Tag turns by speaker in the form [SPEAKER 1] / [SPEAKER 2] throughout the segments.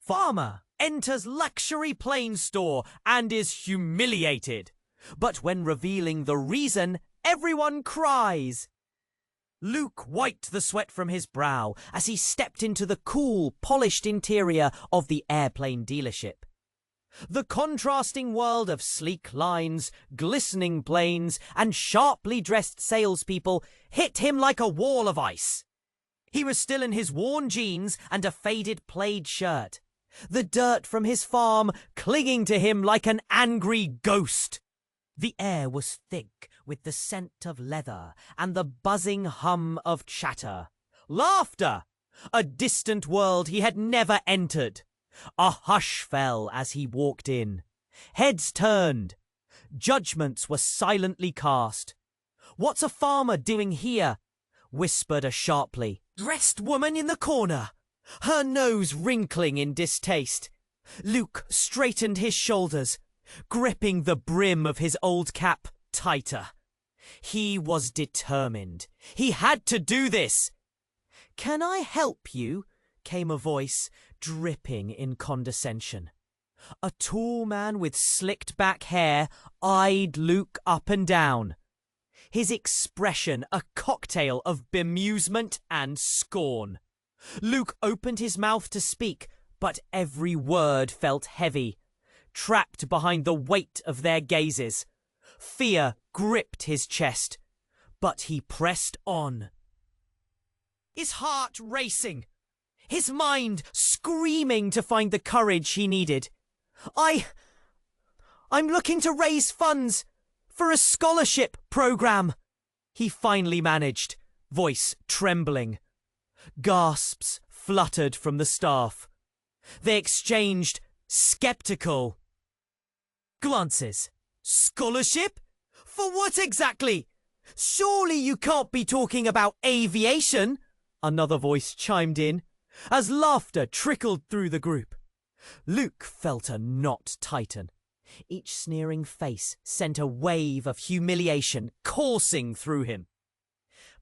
[SPEAKER 1] Farmer enters luxury plane store and is humiliated. But when revealing the reason, everyone cries. Luke wiped the sweat from his brow as he stepped into the cool, polished interior of the airplane dealership. The contrasting world of sleek lines, glistening planes, and sharply dressed salespeople hit him like a wall of ice. He was still in his worn jeans and a faded plaid shirt, the dirt from his farm clinging to him like an angry ghost. The air was thick with the scent of leather and the buzzing hum of chatter. Laughter! A distant world he had never entered. A hush fell as he walked in. Heads turned. Judgments were silently cast. "What's a farmer doing here?" whispered a sharply dressed woman in the corner, her nose wrinkling in distaste. Luke straightened his shoulders, gripping the brim of his old cap tighter. He was determined. He had to do this. "Can I help you?" came a voice, dripping in condescension. A tall man with slicked back hair eyed Luke up and down, his expression a cocktail of bemusement and scorn. Luke opened his mouth to speak, but every word felt heavy, trapped behind the weight of their gazes. Fear gripped his chest, but he pressed on. His heart racing, his mind screaming to find the courage he needed. I'm looking to raise funds for a scholarship program," he finally managed, voice trembling. Gasps fluttered from the staff. They exchanged skeptical glances. "Scholarship? For what exactly? Surely you can't be talking about aviation," another voice chimed in, as laughter trickled through the group. Luke felt a knot tighten. Each sneering face sent a wave of humiliation coursing through him.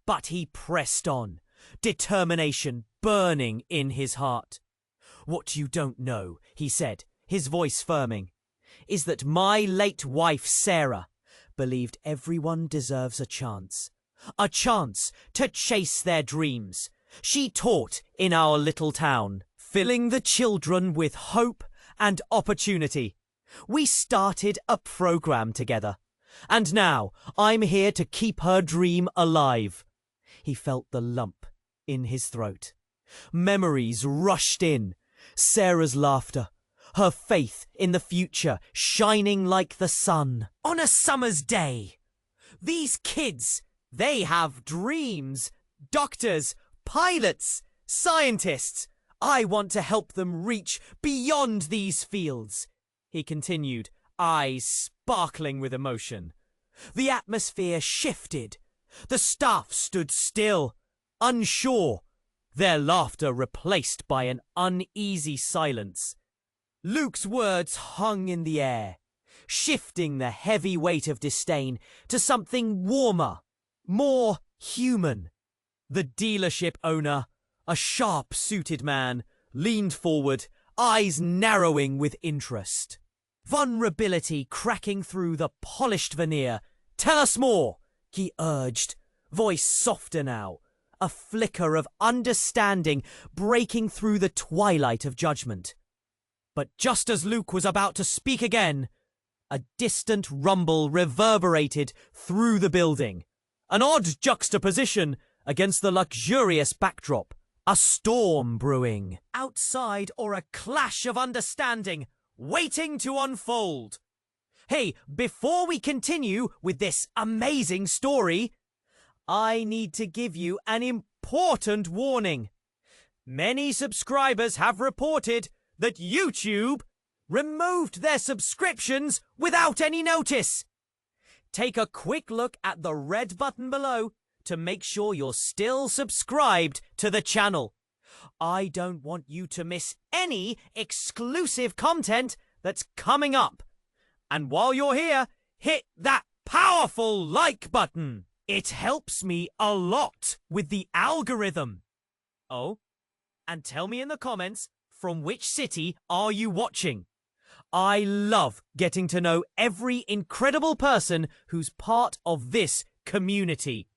[SPEAKER 1] But he pressed on, determination burning in his heart. "What you don't know," he said, his voice firming, "is that my late wife, Sarah, believed everyone deserves a chance to chase their dreams. She taught in our little town, filling the children with hope and opportunity. We started a program together, and now I'm here to keep her dream alive." He felt the lump in his throat. Memories rushed in. Sarah's laughter, her faith in the future shining like the sun on a summer's day. These kids, they have dreams. Doctors, pilots, scientists. I want to help them reach beyond these fields, he continued, eyes sparkling with emotion. The atmosphere shifted. The staff stood still, unsure, their laughter replaced by an uneasy silence. Luke's words hung in the air, shifting the heavy weight of disdain to something warmer, more human. The dealership owner, a sharp-suited man, leaned forward, eyes narrowing with interest. Vulnerability cracking through the polished veneer. "Tell us more," he urged, voice softer now, a flicker of understanding breaking through the twilight of judgment. But just as Luke was about to speak again, a distant rumble reverberated through the building, an odd juxtaposition against the luxurious backdrop. A storm brewing outside, or a clash of understanding waiting to unfold. Hey, before we continue with this amazing story, I need to give you an important warning. Many subscribers have reported that YouTube removed their subscriptions without any notice. Take a quick look at the red button below to make sure you're still subscribed to the channel. I don't want you to miss any exclusive content that's coming up. And while you're here, hit that powerful like button. It helps me a lot with the algorithm. Oh, and tell me in the comments, From which city are you watching? I love getting to know every incredible person who's part of this community.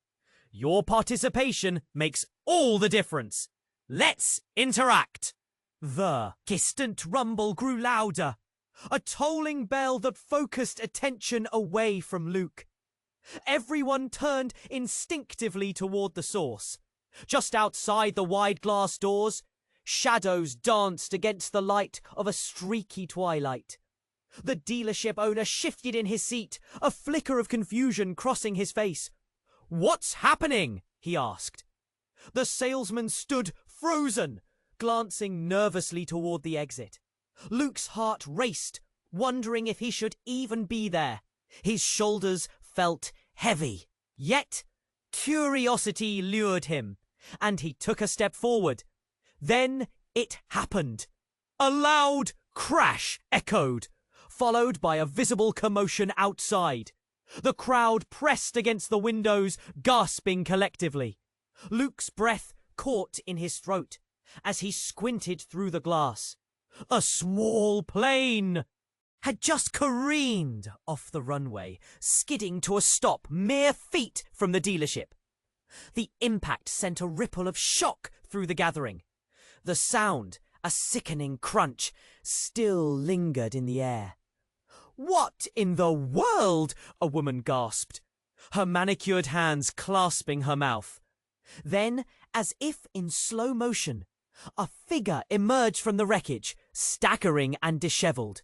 [SPEAKER 1] Your participation makes all the difference. Let's interact. The distant rumble grew louder, a tolling bell that focused attention away from Luke. Everyone turned instinctively toward the source. Just outside the wide glass doors, shadows danced against the light of a streaky twilight. The dealership owner shifted in his seat, a flicker of confusion crossing his face. "What's happening?" he asked. The salesman stood frozen, glancing nervously toward the exit. Luke's heart raced, wondering if he should even be there. His shoulders felt heavy. Yet, curiosity lured him, and he took a step forward. Then it happened. A loud crash echoed, followed by a visible commotion outside. The crowd pressed against the windows, gasping collectively. Luke's breath caught in his throat as he squinted through the glass. A small plane had just careened off the runway, skidding to a stop mere feet from the dealership. The impact sent a ripple of shock through the gathering. The sound, a sickening crunch, still lingered in the air. "What in the world?" a woman gasped, her manicured hands clasping her mouth. Then, as if in slow motion, a figure emerged from the wreckage, staggering and dishevelled.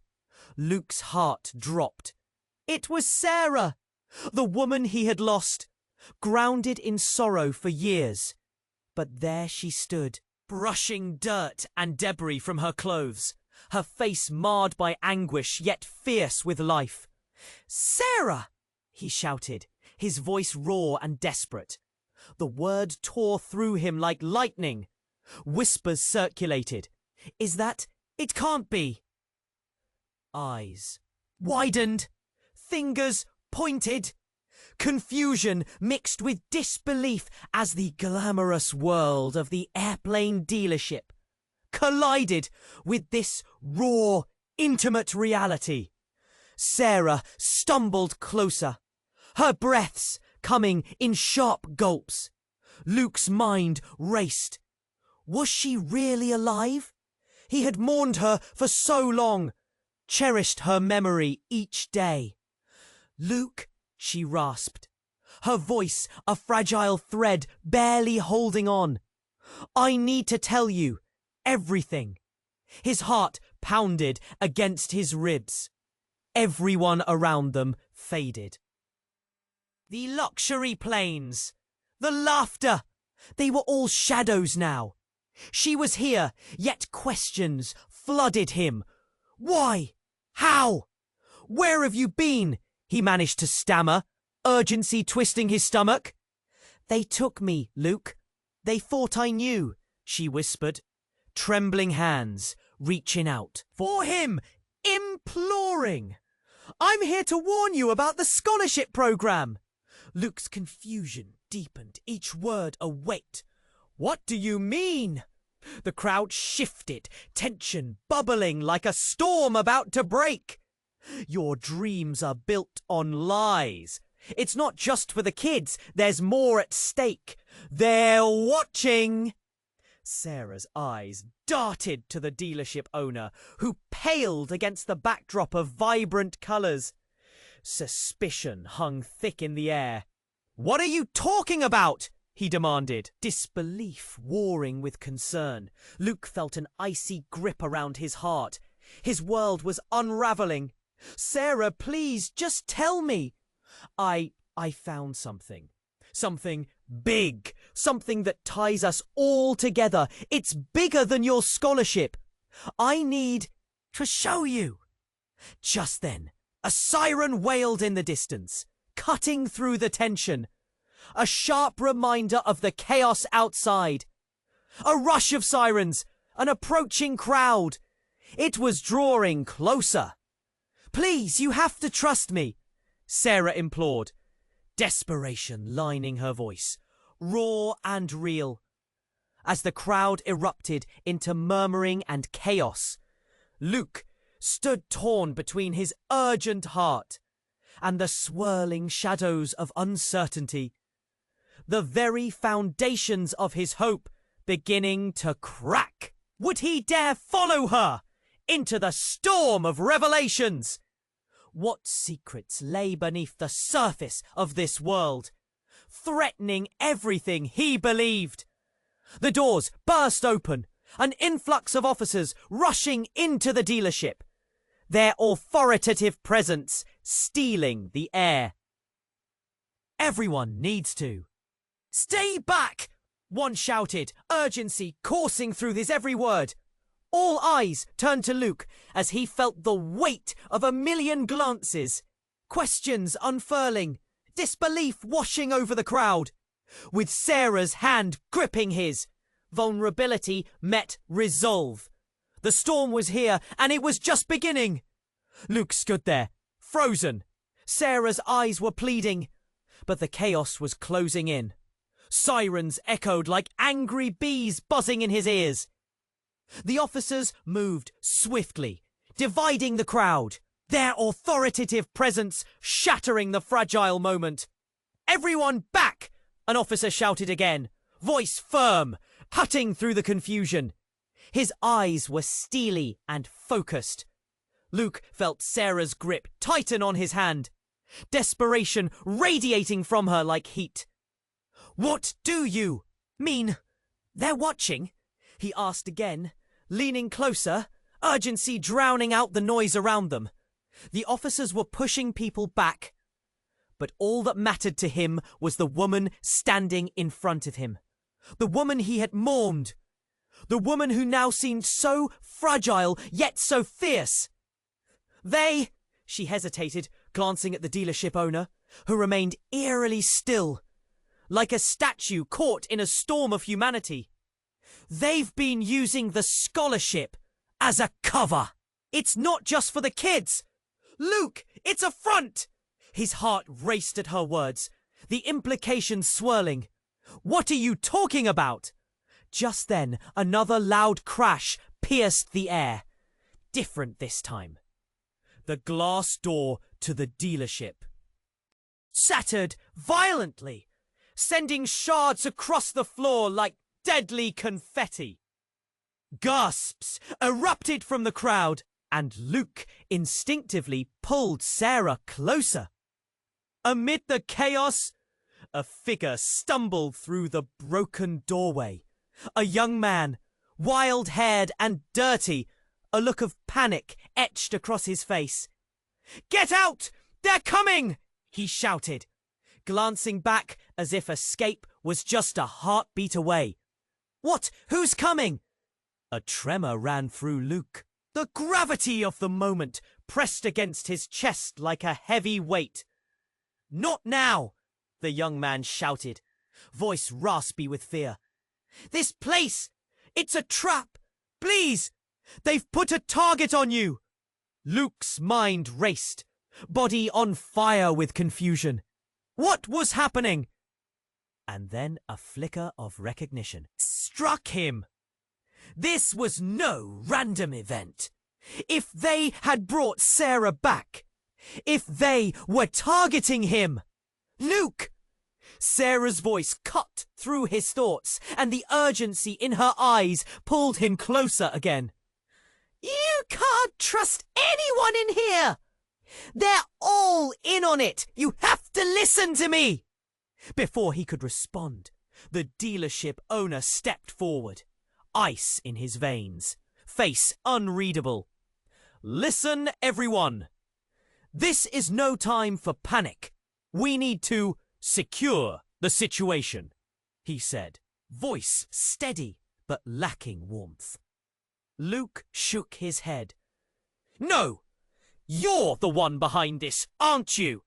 [SPEAKER 1] Luke's heart dropped. It was Sarah, the woman he had lost, grounded in sorrow for years. But there she stood, brushing dirt and debris from her clothes, her face marred by anguish yet fierce with life. "Sarah!" he shouted, his voice raw and desperate. The word tore through him like lightning. Whispers circulated. "Is that... It can't be." Eyes widened, fingers pointed. Confusion mixed with disbelief as the glamorous world of the airplane dealership collided with this raw, intimate reality. Sarah stumbled closer, her breaths coming in sharp gulps. Luke's mind raced. Was she really alive? He had mourned her for so long, cherished her memory each day. "Luke," she rasped, her voice a fragile thread barely holding on. "I need to tell you everything." His heart pounded against his ribs. Everyone around them faded. The luxury planes, the laughter, they were all shadows now. She was here, yet questions flooded him. "Why? How? Where have you been?" he managed to stammer, urgency twisting his stomach. "They took me, Luke. They thought I knew," she whispered, trembling hands reaching out for him, imploring. "I'm here to warn you about the scholarship program." Luke's confusion deepened, each word a weight. "What do you mean?" The crowd shifted, tension bubbling like a storm about to break. "Your dreams are built on lies. It's not just for the kids, there's more at stake. They're watching." Sarah's eyes darted to the dealership owner, who paled against the backdrop of vibrant colours. Suspicion hung thick in the air. "What are you talking about?" he demanded, disbelief warring with concern. Luke felt an icy grip around his heart. His world was unraveling. "Sarah, please, just tell me." I found something. Something big. Something that ties us all together. It's bigger than your scholarship. I need to show you." Just then, a siren wailed in the distance, cutting through the tension. A sharp reminder of the chaos outside. A rush of sirens, an approaching crowd. It was drawing closer. "Please, you have to trust me," Sarah implored, desperation lining her voice, raw and real. As the crowd erupted into murmuring and chaos, Luke stood torn between his urgent heart and the swirling shadows of uncertainty, the very foundations of his hope beginning to crack. Would he dare follow her into the storm of revelations? What secrets lay beneath the surface of this world, threatening everything he believed? The doors burst open, an influx of officers rushing into the dealership, their authoritative presence stealing the air. Everyone needs to. "Stay back!" one shouted, urgency coursing through his every word. All eyes turned to Luke as he felt the weight of a million glances, questions unfurling, disbelief washing over the crowd. With Sarah's hand gripping his, vulnerability met resolve. The storm was here, and it was just beginning. Luke stood there, frozen. Sarah's eyes were pleading, but the chaos was closing in. Sirens echoed like angry bees buzzing in his ears. The officers moved swiftly, dividing the crowd, their authoritative presence shattering the fragile moment. "Everyone back!" an officer shouted again, voice firm, cutting through the confusion. His eyes were steely and focused. Luke felt Sarah's grip tighten on his hand, desperation radiating from her like heat. "What do you mean? They're watching?" he asked again, leaning closer, urgency drowning out the noise around them. The officers were pushing people back, but all that mattered to him was the woman standing in front of him. The woman he had mourned. The woman who now seemed so fragile, yet so fierce. She hesitated, glancing at the dealership owner, who remained eerily still, like a statue caught in a storm of humanity. "They've been using the scholarship as a cover. It's not just for the kids. Luke, it's a front!" His heart raced at her words, the implications swirling. "What are you talking about?" Just then, another loud crash pierced the air. Different this time. The glass door to the dealership shattered violently, sending shards across the floor like deadly confetti. Gasps erupted from the crowd, and Luke instinctively pulled Sarah closer. Amid the chaos, a figure stumbled through the broken doorway. A young man, wild-haired and dirty, a look of panic etched across his face. "Get out! They're coming!" he shouted, glancing back as if escape was just a heartbeat away. "What? Who's coming?" A tremor ran through Luke. The gravity of the moment pressed against his chest like a heavy weight. "Not now!" the young man shouted, voice raspy with fear. "This place! It's a trap! Please! They've put a target on you!" Luke's mind raced, body on fire with confusion. What was happening? And then a flicker of recognition struck him. This was no random event. If they had brought Sarah back, if they were targeting him, Luke! Sarah's voice cut through his thoughts, and the urgency in her eyes pulled him closer again. "You can't trust anyone in here! They're all in on it! You have to listen to me!" Before he could respond, the dealership owner stepped forward, ice in his veins, face unreadable. "Listen, everyone. This is no time for panic. We need to secure the situation," he said, voice steady but lacking warmth. Luke shook his head. "No! You're the one behind this, aren't you?"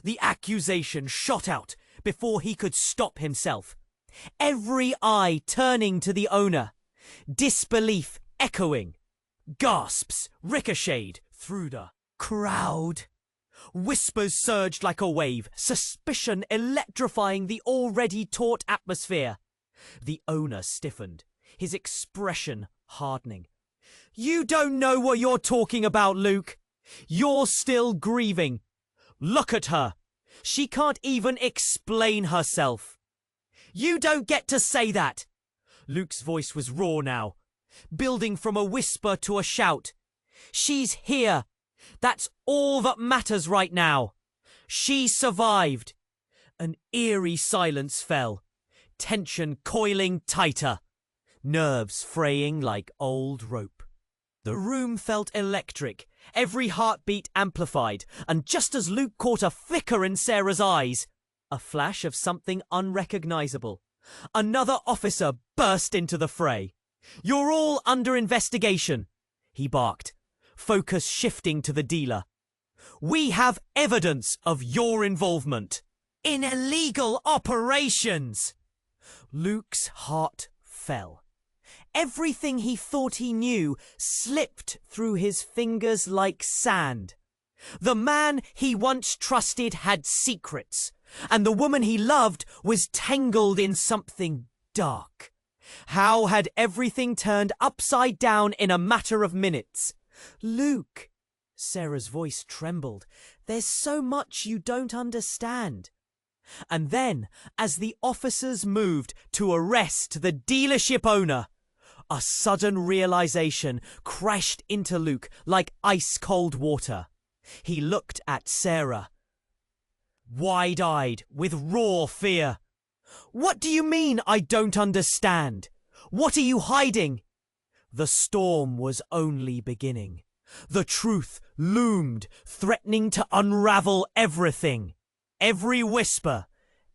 [SPEAKER 1] The accusation shot out before he could stop himself. Every eye turning to the owner, disbelief echoing. Gasps ricocheted through the crowd. Whispers surged like a wave, suspicion electrifying the already taut atmosphere. The owner stiffened, his expression hardening. "You don't know what you're talking about, Luke. You're still grieving. Look at her. She can't even explain herself." "You don't get to say that." Luke's voice was raw now, building from a whisper to a shout. "She's here. That's all that matters right now. She survived." An eerie silence fell, tension coiling tighter, nerves fraying like old rope. The room felt electric, every heartbeat amplified, and just as Luke caught a flicker in Sarah's eyes, a flash of something unrecognizable, another officer burst into the fray. "You're all under investigation," he barked, focus shifting to the dealer. "We have evidence of your involvement in illegal operations." Luke's heart fell. Everything he thought he knew slipped through his fingers like sand. The man he once trusted had secrets, and the woman he loved was tangled in something dark. How had everything turned upside down in a matter of minutes? "Luke," Sarah's voice trembled, "there's so much you don't understand." And then, as the officers moved to arrest the dealership owner, a sudden realization crashed into Luke like ice-cold water. He looked at Sarah, wide-eyed with raw fear. "What do you mean I don't understand? What are you hiding?" The storm was only beginning. The truth loomed, threatening to unravel everything. Every whisper,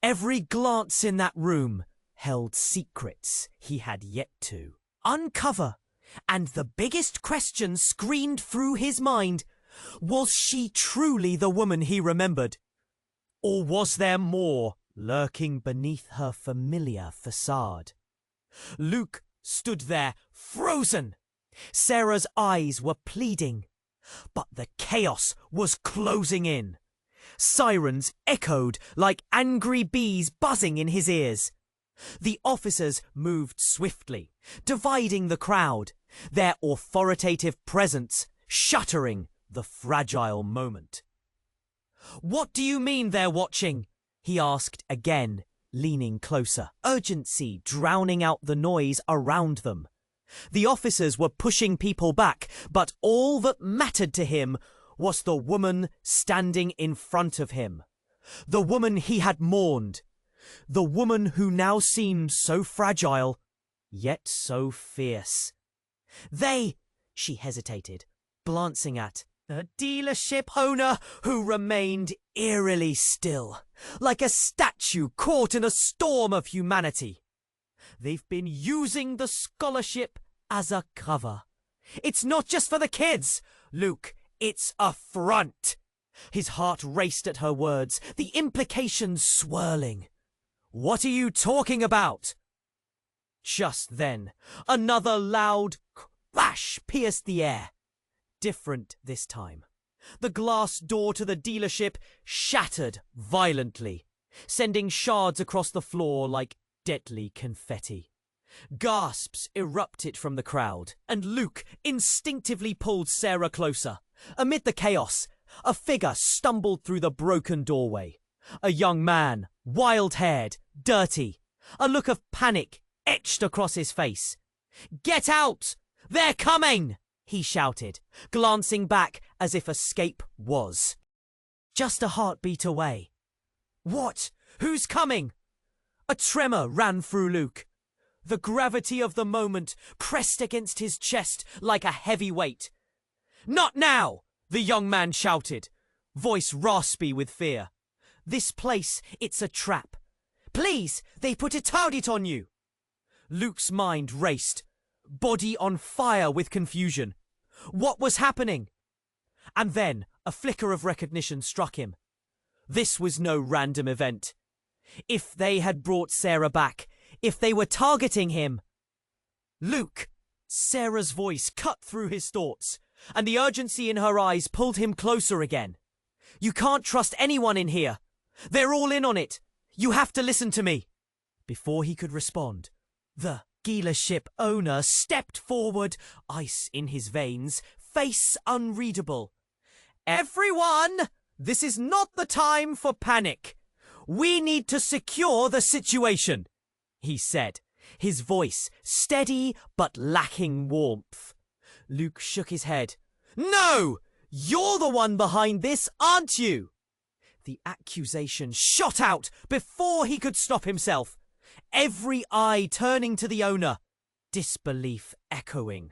[SPEAKER 1] every glance in that room held secrets he had yet to uncover. And the biggest question screamed through his mind: was she truly the woman he remembered? Or was there more lurking beneath her familiar facade? Luke stood there, frozen. Sarah's eyes were pleading, but the chaos was closing in. Sirens echoed like angry bees buzzing in his ears. The officers moved swiftly, dividing the crowd, their authoritative presence shuttering the fragile moment. "What do you mean they're watching?" he asked again, leaning closer, urgency drowning out the noise around them. The officers were pushing people back, but all that mattered to him was the woman standing in front of him. The woman he had mourned. The woman who now seemed so fragile, yet so fierce. She hesitated, glancing at the dealership owner, who remained eerily still, like a statue caught in a storm of humanity. "They've been using the scholarship as a cover. It's not just for the kids, Luke, it's a front." His heart raced at her words, the implications swirling. "What are you talking about?" Just then, another loud crash pierced the air. Different this time. The glass door to the dealership shattered violently, sending shards across the floor like deadly confetti. Gasps erupted from the crowd, and Luke instinctively pulled Sarah closer. Amid the chaos, a figure stumbled through the broken doorway. A young man, wild-haired, dirty, a look of panic etched across his face. "Get out! They're coming!" he shouted, glancing back as if escape was just a heartbeat away. "What? Who's coming?" A tremor ran through Luke. The gravity of the moment pressed against his chest like a heavy weight. "Not now!" the young man shouted, voice raspy with fear. "This place, it's a trap. Please, they put a target on you." Luke's mind raced, body on fire with confusion. What was happening? And then a flicker of recognition struck him. This was no random event. If they had brought Sarah back, if they were targeting him... "Luke!" Sarah's voice cut through his thoughts, and the urgency in her eyes pulled him closer again. "You can't trust anyone in here. They're all in on it. You have to listen to me." Before he could respond, The dealership owner stepped forward, ice in his veins, face unreadable. "Everyone, this is not the time for panic. We need to secure the situation," he said, his voice steady but lacking warmth. Luke shook his head. "No! You're the one behind this, aren't you?" The accusation shot out before he could stop himself, every eye turning to the owner, disbelief echoing.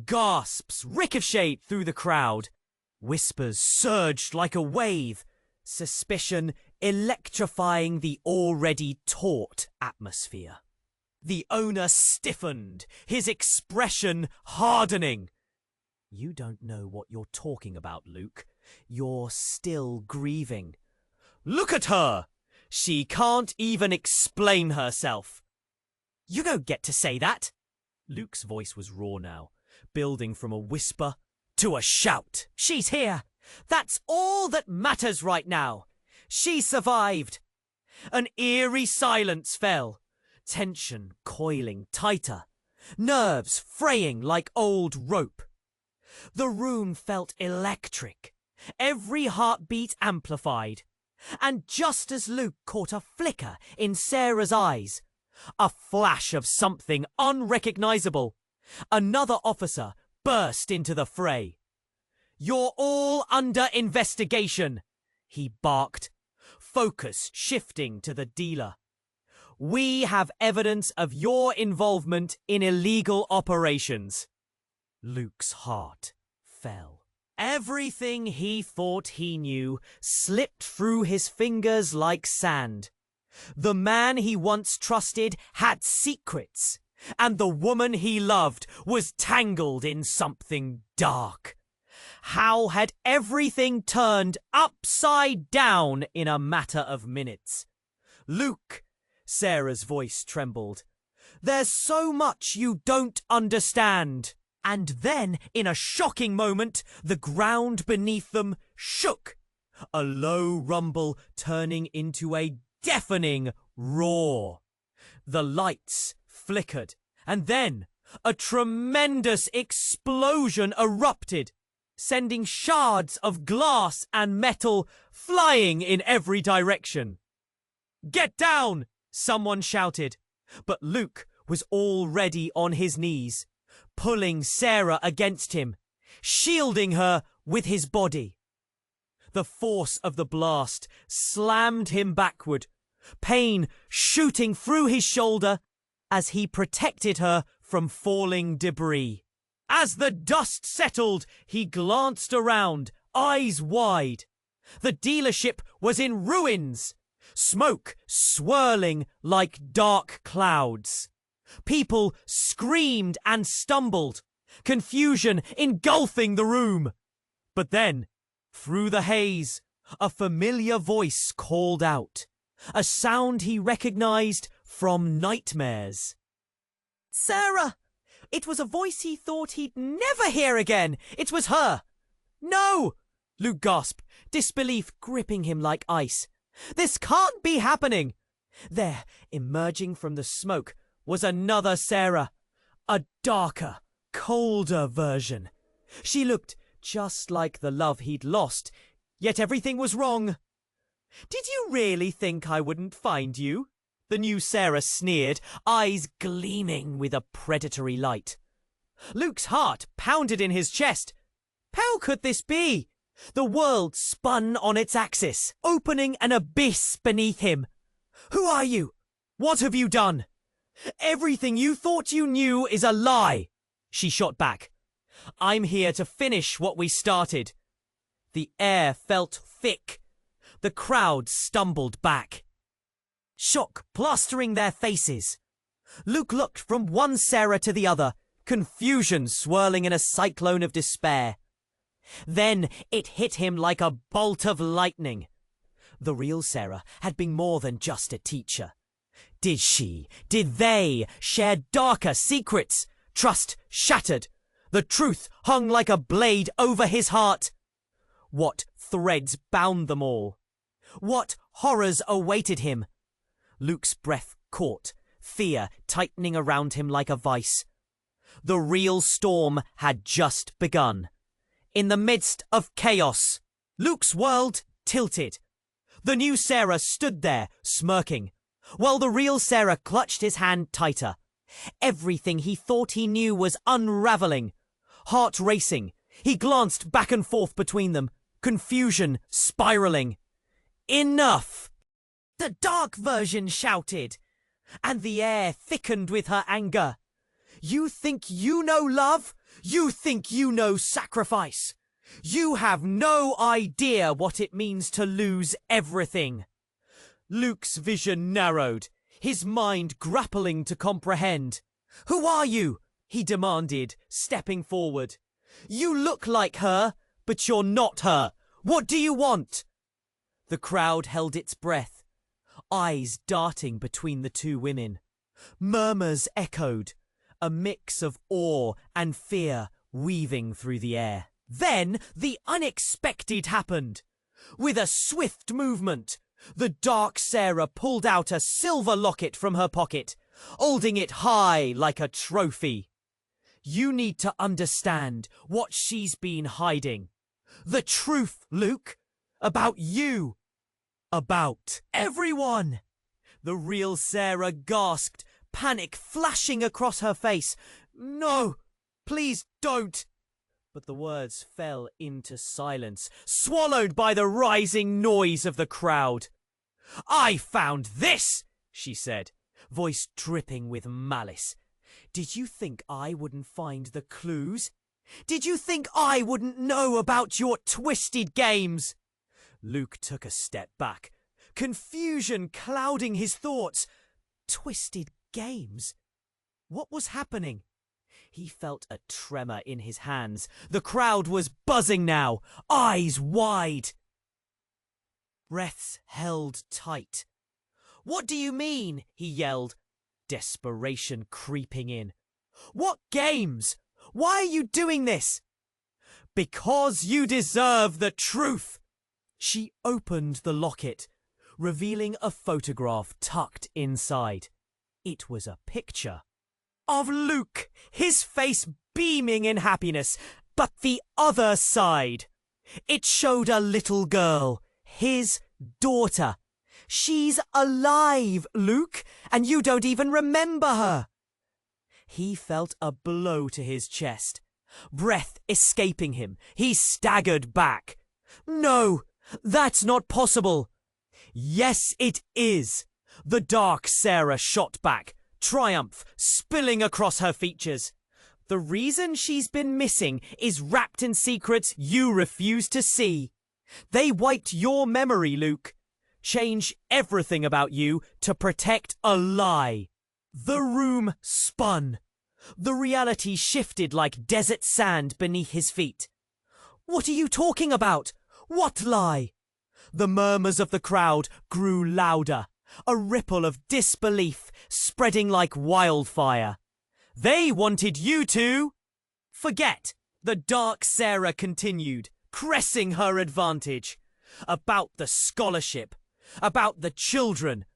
[SPEAKER 1] Gasps ricocheted through the crowd. Whispers surged like a wave, suspicion electrifying the already taut atmosphere. The owner stiffened, his expression hardening. "You don't know what you're talking about, Luke. You're still grieving. Look at her! She can't even explain herself." "You don't get to say that." Luke's voice was raw now, building from a whisper to a shout. "She's here. That's all that matters right now. She survived." An eerie silence fell, tension coiling tighter, nerves fraying like old rope. The room felt electric, every heartbeat amplified. And just as Luke caught a flicker in Sarah's eyes, a flash of something unrecognizable, another officer burst into the fray. "You're all under investigation," he barked, focus shifting to the dealer. "We have evidence of your involvement in illegal operations." Luke's heart fell. Everything he thought he knew slipped through his fingers like sand. The man he once trusted had secrets, and the woman he loved was tangled in something dark. How had everything turned upside down in a matter of minutes? "Luke," Sarah's voice trembled, "there's so much you don't understand." And then, in a shocking moment, the ground beneath them shook, a low rumble turning into a deafening roar. The lights flickered, and then a tremendous explosion erupted, sending shards of glass and metal flying in every direction. "Get down!" someone shouted, but Luke was already on his knees, pulling Sarah against him, shielding her with his body. The force of the blast slammed him backward, pain shooting through his shoulder as he protected her from falling debris. As the dust settled, he glanced around, eyes wide. The dealership was in ruins, smoke swirling like dark clouds. People screamed and stumbled, confusion engulfing the room. But then, through the haze, a familiar voice called out, a sound he recognized from nightmares. "Sarah!" It was a voice he thought he'd never hear again. It was her. "No!" Luke gasped, disbelief gripping him like ice. "This can't be happening." There, emerging from the smoke, was another Sarah, a darker, colder version. She looked just like the love he'd lost, yet everything was wrong. "Did you really think I wouldn't find you?" the new Sarah sneered, eyes gleaming with a predatory light. Luke's heart pounded in his chest. How could this be? The world spun on its axis, opening an abyss beneath him. "Who are you? What have you done?" "Everything you thought you knew is a lie," she shot back. "I'm here to finish what we started." The air felt thick. The crowd stumbled back, shock plastering their faces. Luke looked from one Sarah to the other, confusion swirling in a cyclone of despair. Then it hit him like a bolt of lightning. The real Sarah had been more than just a teacher. Did they share darker secrets? Trust shattered. The truth hung like a blade over his heart. What threads bound them all? What horrors awaited him? Luke's breath caught, fear tightening around him like a vice. The real storm had just begun. In the midst of chaos, Luke's world tilted. The new Sarah stood there, smirking, while the real Sarah clutched his hand tighter. Everything he thought he knew was unraveling. Heart racing, he glanced back and forth between them, confusion spiraling. Enough! The dark version shouted, and the air thickened with her anger. You think you know love? You think you know sacrifice? You have no idea what it means to lose everything. Luke's vision narrowed, his mind grappling to comprehend. Who are you? He demanded, stepping forward. You look like her, but you're not her. What do you want? The crowd held its breath, eyes darting between the two women. Murmurs echoed, a mix of awe and fear weaving through the air. Then the unexpected happened. With a swift movement, the dark Sarah pulled out a silver locket from her pocket, holding it high like a trophy. You need to understand what she's been hiding. The truth, Luke, about you, about everyone. The real Sarah gasped, panic flashing across her face. No, please don't. But the words fell into silence, swallowed by the rising noise of the crowd. I found this, she said, voice dripping with malice. Did you think I wouldn't find the clues? Did you think I wouldn't know about your twisted games? Luke took a step back, confusion clouding his thoughts. Twisted games? What was happening? He felt a tremor in his hands. The crowd was buzzing now, eyes wide. Breaths held tight. What do you mean? He yelled, desperation creeping in. What games? Why are you doing this? Because you deserve the truth. She opened the locket, revealing a photograph tucked inside. It was a picture of Luke, his face beaming in happiness, but the other side. It showed a little girl, his daughter. She's alive, Luke, and you don't even remember her. He felt a blow to his chest. Breath escaping him, he staggered back. No, that's not possible. Yes, it is. The dark Sarah shot back, triumph spilling across her features. The reason she's been missing is wrapped in secrets you refuse to see. They wiped your memory, Luke. Change everything about you to protect a lie. The room spun. The reality shifted like desert sand beneath his feet. What are you talking about? What lie? The murmurs of the crowd grew louder, a ripple of disbelief spreading like wildfire. They wanted you to forget. The dark Sarah continued, pressing her advantage. About the scholarship, about the children,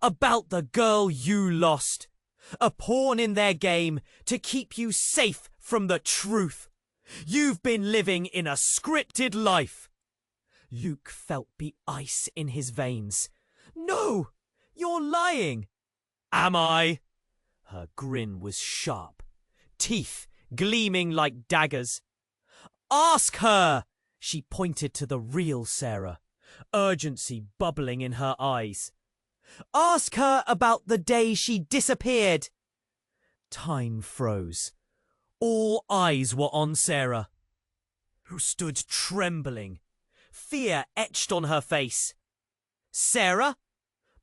[SPEAKER 1] about the girl you lost. A pawn in their game to keep you safe from the truth. You've been living in a scripted life. Luke felt the ice in his veins. No, you're lying. Am I? Her grin was sharp, teeth gleaming like daggers. Ask her! She pointed to the real Sarah, urgency bubbling in her eyes. Ask her about the day she disappeared. Time froze. All eyes were on Sarah, who stood trembling, fear etched on her face. Sarah?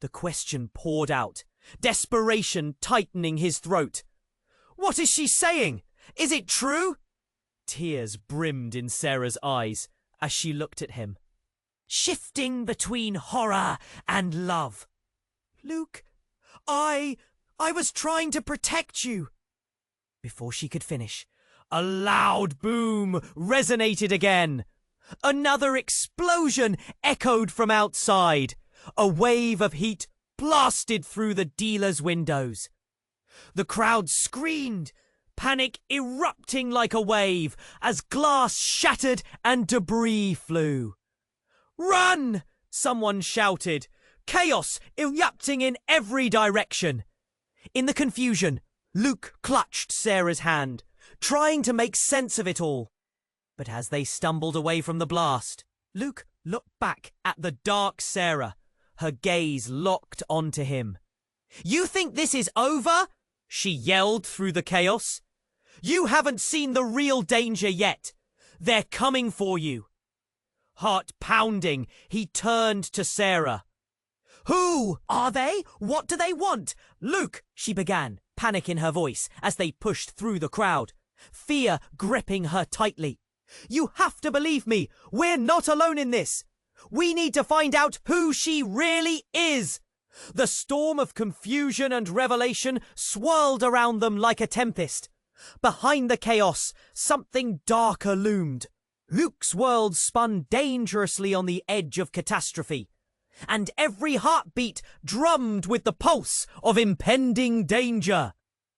[SPEAKER 1] The question poured out, desperation tightening his throat. What is she saying? Is it true? Tears brimmed in Sarah's eyes as she looked at him, shifting between horror and love. Luke, I was trying to protect you. Before she could finish, a loud boom resonated again. Another explosion echoed from outside. A wave of heat blasted through the dealer's windows. The crowd screamed, panic erupting like a wave as glass shattered and debris flew. "Run!" someone shouted, chaos erupting in every direction. In the confusion, Luke clutched Sarah's hand, trying to make sense of it all. But as they stumbled away from the blast, Luke looked back at the dark Sarah, her gaze locked onto him. "You think this is over?" she yelled through the chaos. "You haven't seen the real danger yet. They're coming for you." Heart pounding, he turned to Sarah. "Who are they? What do they want?" "Luke," she began, panic in her voice as they pushed through the crowd, fear gripping her tightly. "You have to believe me. We're not alone in this. We need to find out who she really is." The storm of confusion and revelation swirled around them like a tempest. Behind the chaos, something darker loomed. Luke's world spun dangerously on the edge of catastrophe, and every heartbeat drummed with the pulse of impending danger.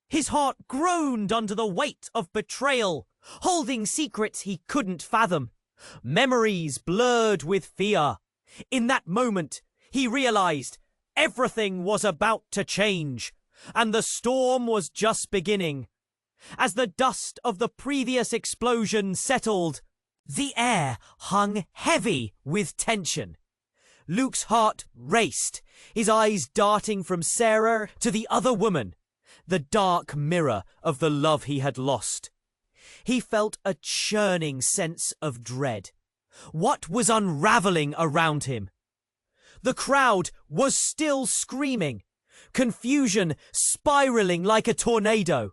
[SPEAKER 1] His heart groaned under the weight of betrayal, holding secrets he couldn't fathom. Memories blurred with fear. In that moment, he realized everything was about to change, and the storm was just beginning. As the dust of the previous explosion settled, the air hung heavy with tension. Luke's heart raced, his eyes darting from Sarah to the other woman, the dark mirror of the love he had lost. He felt a churning sense of dread. What was unraveling around him? The crowd was still screaming, confusion spiraling like a tornado.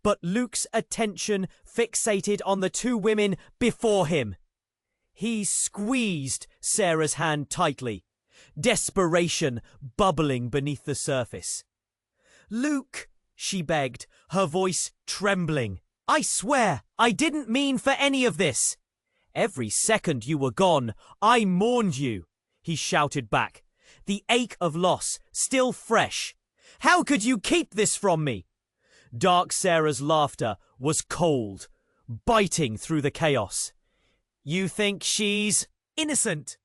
[SPEAKER 1] But Luke's attention fixated on the two women before him. He squeezed Sarah's hand tightly, desperation bubbling beneath the surface. "Luke," she begged, her voice trembling, "I swear I didn't mean for any of this. Every second you were gone, I mourned you," he shouted back, the ache of loss still fresh. "How could you keep this from me?" Dark Sarah's laughter was cold, biting through the chaos. "You think she's innocent?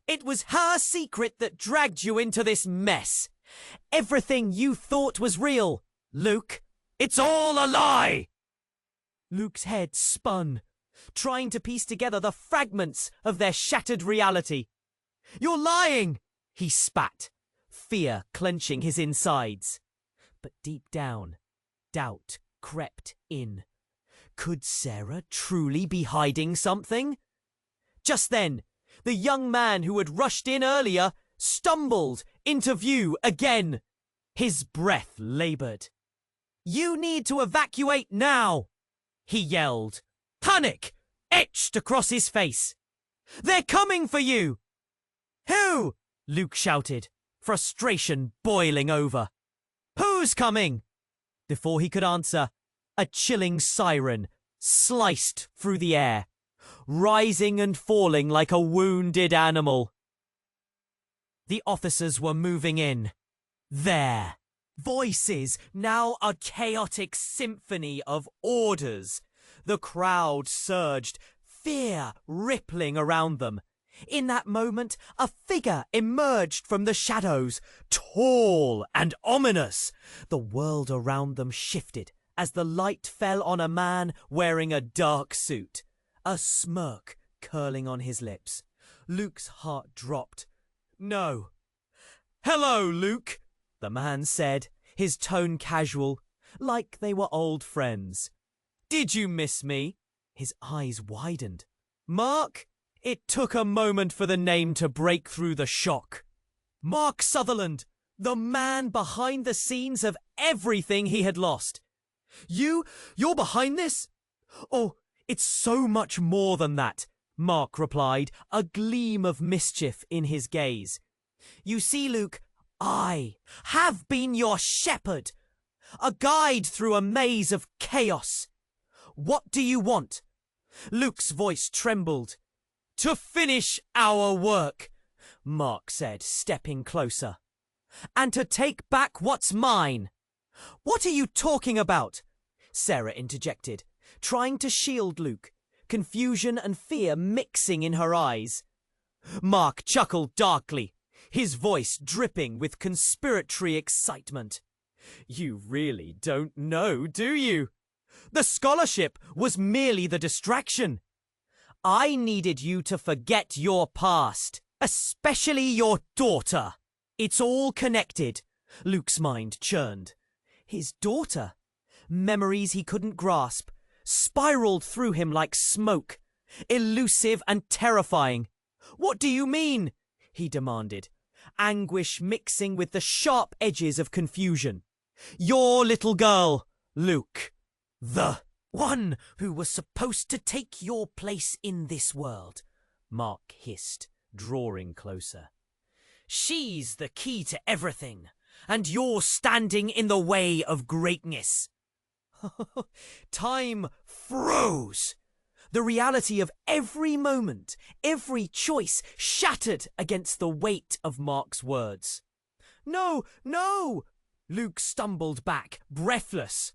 [SPEAKER 1] It was her secret that dragged you into this mess. Everything you thought was real, Luke. It's all a lie!" Luke's head spun, trying to piece together the fragments of their shattered reality. "You're lying!" he spat, fear clenching his insides. But deep down, doubt crept in. Could Sarah truly be hiding something? Just then, the young man who had rushed in earlier stumbled into view again. His breath labored. "You need to evacuate now!" he yelled, panic etched across his face. "They're coming for you!" "Who?" Luke shouted, frustration boiling over. "Who's coming?" Before he could answer, a chilling siren sliced through the air, rising and falling like a wounded animal. The officers were moving in. Their voices, now a chaotic symphony of orders. The crowd surged, fear rippling around them. In that moment, a figure emerged from the shadows, tall and ominous. The world around them shifted as the light fell on a man wearing a dark suit, a smirk curling on his lips. Luke's heart dropped. "No." "Hello, Luke," the man said, his tone casual, like they were old friends. "Did you miss me?" His eyes widened. "Mark?" It took a moment for the name to break through the shock. Mark Sutherland, the man behind the scenes of everything he had lost. You're behind this? "Oh, it's so much more than that," Mark replied, a gleam of mischief in his gaze. "You see, Luke, I have been your shepherd, a guide through a maze of chaos. What do you want?" Luke's voice trembled. "To finish our work," Mark said, stepping closer. and to take back what's mine. What are you talking about? Sarah interjected, trying to shield Luke, confusion and fear mixing in her eyes. Mark chuckled darkly, his voice dripping with conspiratory excitement. You really don't know, do you? The scholarship was merely the distraction. I needed you to forget your past, especially your daughter. It's all connected, Luke's mind churned. His daughter? Memories he couldn't grasp, spiraled through him like smoke, elusive and terrifying. What do you mean? He demanded, anguish mixing with the sharp edges of confusion. Your little girl, Luke. The one who was supposed to take your place in this world, Mark hissed, drawing closer. She's the key to everything, and you're standing in the way of greatness. Time froze. The reality of every moment, every choice shattered against the weight of Mark's words. No, no! Luke stumbled back, breathless.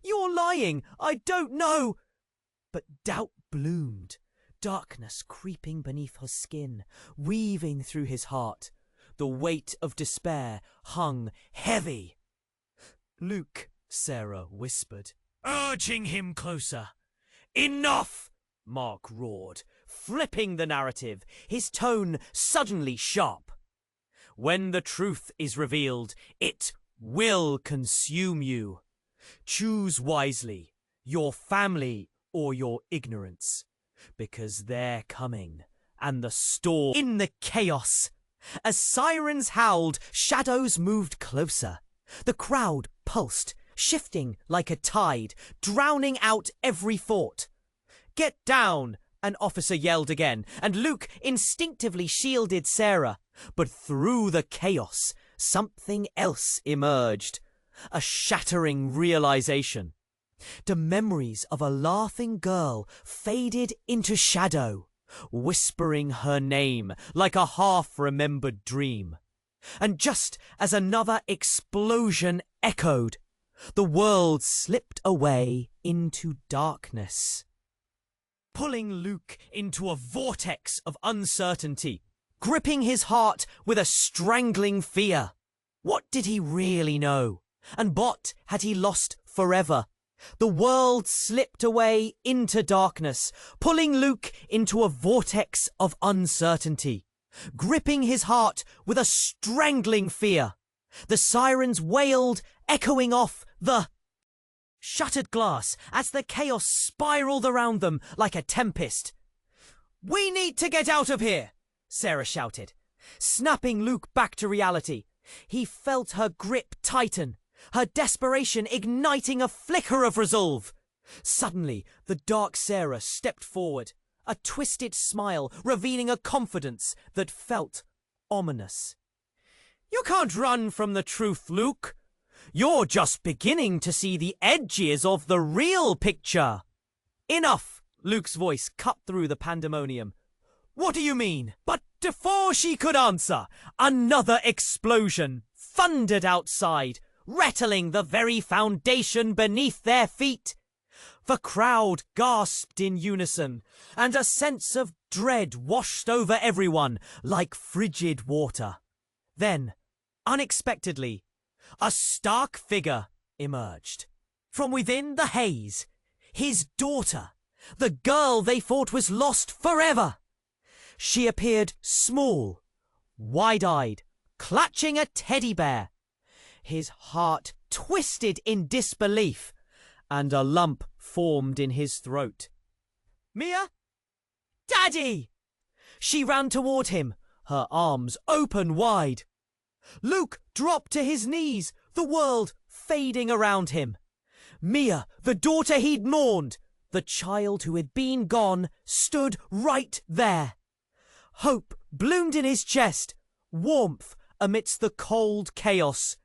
[SPEAKER 1] You're lying! I don't know! But doubt bloomed, darkness creeping beneath her skin, weaving through his heart. The weight of despair hung heavy. Luke, Sarah whispered, urging him closer. Enough! Mark roared, flipping the narrative, his tone suddenly sharp. When the truth is revealed, it will consume you. Choose wisely, your family or your ignorance, because they're coming, and the storm in the chaos. As sirens howled, shadows moved closer. The crowd pulsed, shifting like a tide, drowning out every thought. Get down, an officer yelled again, and Luke instinctively shielded Sarah. But through the chaos, something else emerged. A shattering realization. The memories of a laughing girl faded into shadow, whispering her name like a half-remembered dream. And just as another explosion echoed, the world slipped away into darkness, pulling Luke into a vortex of uncertainty, gripping his heart with a strangling fear. What did he really know? And what had he lost forever? The world slipped away into darkness, pulling Luke into a vortex of uncertainty, gripping his heart with a strangling fear. The sirens wailed, echoing off the shattered glass as the chaos spiraled around them like a tempest. We need to get out of here, Sarah shouted, snapping Luke back to reality. He felt her grip tighten, her desperation igniting a flicker of resolve. Suddenly, the dark Sarah stepped forward, a twisted smile revealing a confidence that felt ominous. You can't run from the truth, Luke. You're just beginning to see the edges of the real picture. Enough, Luke's voice cut through the pandemonium. What do you mean? But before she could answer, another explosion thundered outside, rattling the very foundation beneath their feet. The crowd gasped in unison, and a sense of dread washed over everyone like frigid water. Then, unexpectedly, a stark figure emerged. From within the haze, his daughter, the girl they thought was lost forever. She appeared small, wide-eyed, clutching a teddy bear. His heart twisted in disbelief, and a lump formed in his throat. Mia? Daddy! She ran toward him, her arms open wide. Luke dropped to his knees, the world fading around him. Mia, the daughter he'd mourned, the child who had been gone, stood right there. Hope bloomed in his chest, warmth amidst the cold chaos.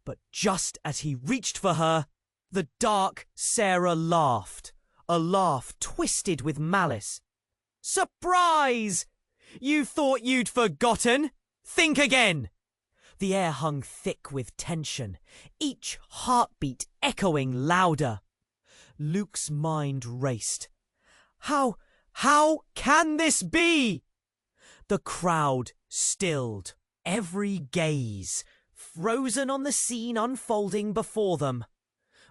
[SPEAKER 1] But just as he reached for her, the dark Sarah laughed, a laugh twisted with malice. Surprise! You thought you'd forgotten? Think again! The air hung thick with tension, each heartbeat echoing louder. Luke's mind raced. How can this be? The crowd stilled, every gaze frozen on the scene unfolding before them.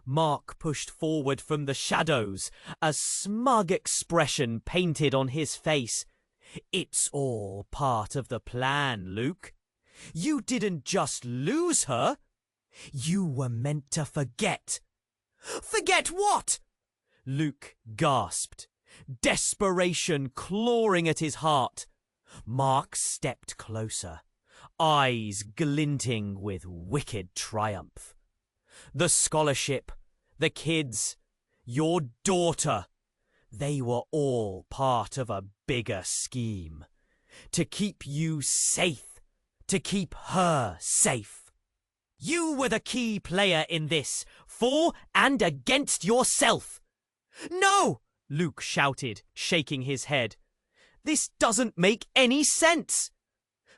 [SPEAKER 1] Mark pushed forward from the shadows, a smug expression painted on his face. It's all part of the plan, Luke. You didn't just lose her. You were meant to forget. Forget what? Luke gasped, desperation clawing at his heart. Mark stepped closer, eyes glinting with wicked triumph. The scholarship, the kids, your daughter, they were all part of a bigger scheme. To keep you safe, to keep her safe. You were the key player in this, for and against yourself. No! Luke shouted, shaking his head. This doesn't make any sense.